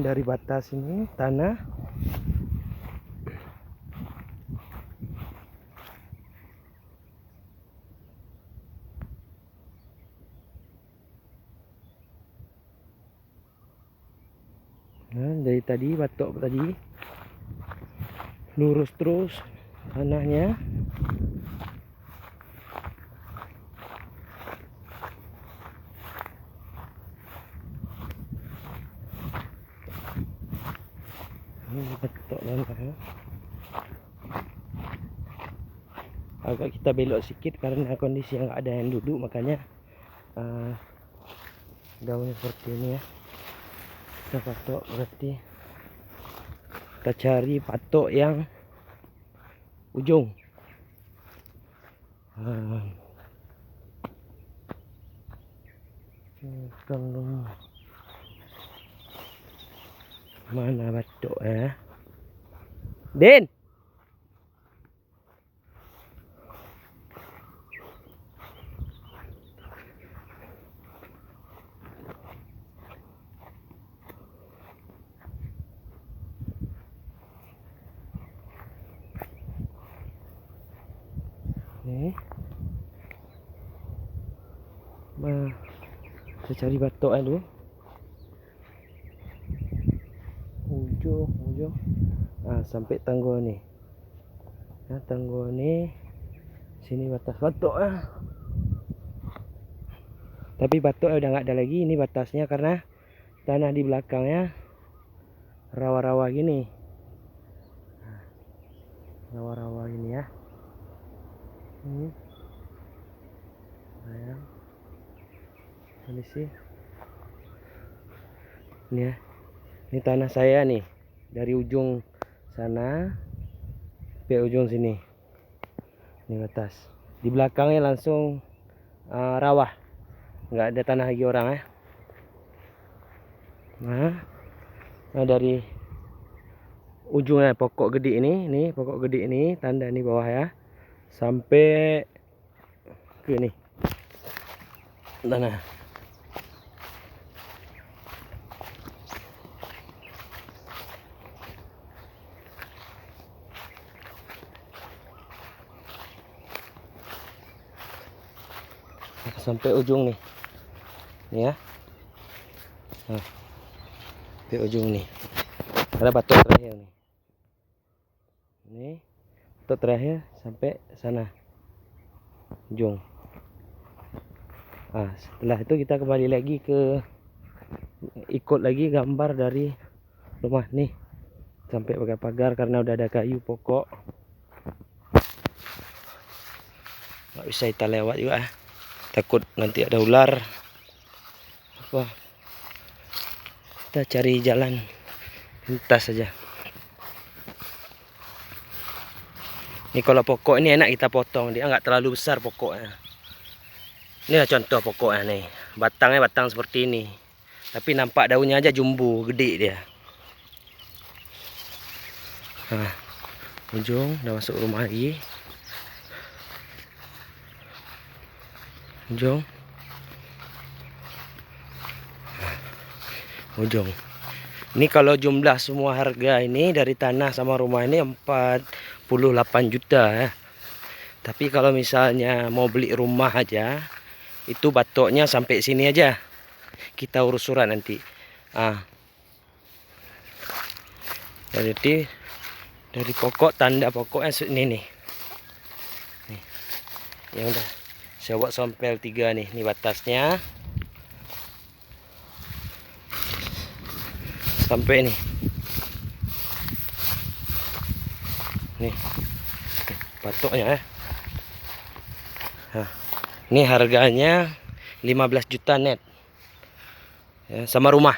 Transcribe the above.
dari batas ini tanah. Nah, dari tadi batok tadi lurus terus tanahnya. Ini batok tanah. Agak kita belok sedikit karena kondisi yang ada yang duduk, makanya daunnya seperti ini ya. Kita patok, berarti kita cari patok yang ujung. Mana batok ya? Din. Nih. Kita cari batok dulu. Ujung. Sampai tangguh nih. Nah, tangguh nih. Sini batas batok ya. Tapi batok udah nggak ada lagi. Ini batasnya karena tanah di belakangnya rawa-rawa gini. Rawa-rawa gini ya. Ini. Sayang. Kondisi. Ini ya. Ini tanah saya nih. Dari ujung sana sampai ujung sini. Ini batas. Di belakangnya langsung rawa. Nggak ada tanah lagi orang ya. Nah, dari ujungnya pokok gede ini pokok gede ini, tanda ini bawah ya, sampai ke ini tanah. Sampai ujung nih ya. Nah, sampai ujung nih ada batok terakhir nih. Ini batok terakhir sampai sana ujung. Setelah itu kita kembali lagi ke ikut lagi gambar dari rumah nih sampai pakai pagar karena udah ada kayu pokok. Nggak bisa kita lewat juga, takut nanti ada ular. Kita cari jalan lintas saja. Ini kalau pokok ini enak kita potong, dia nggak terlalu besar pokoknya. Ini lah contoh pokoknya nih, batangnya batang seperti ini, tapi nampak daunnya aja jumbo, gede dia. Nah, ujung udah masuk rumah lagi. Ujung. Ini kalau jumlah semua harga ini dari tanah sama rumah ini 48 juta ya. Tapi kalau misalnya mau beli rumah aja, itu batoknya sampai sini aja. Kita urus surat nanti. Jadi dari pokok, tanda pokoknya ini nih. Yang udah saya buat sompel 3 nih. Ini batasnya. Sampai nih. Nih. Batoknya ya. Ini harganya 15 juta net. Ya, sama rumah.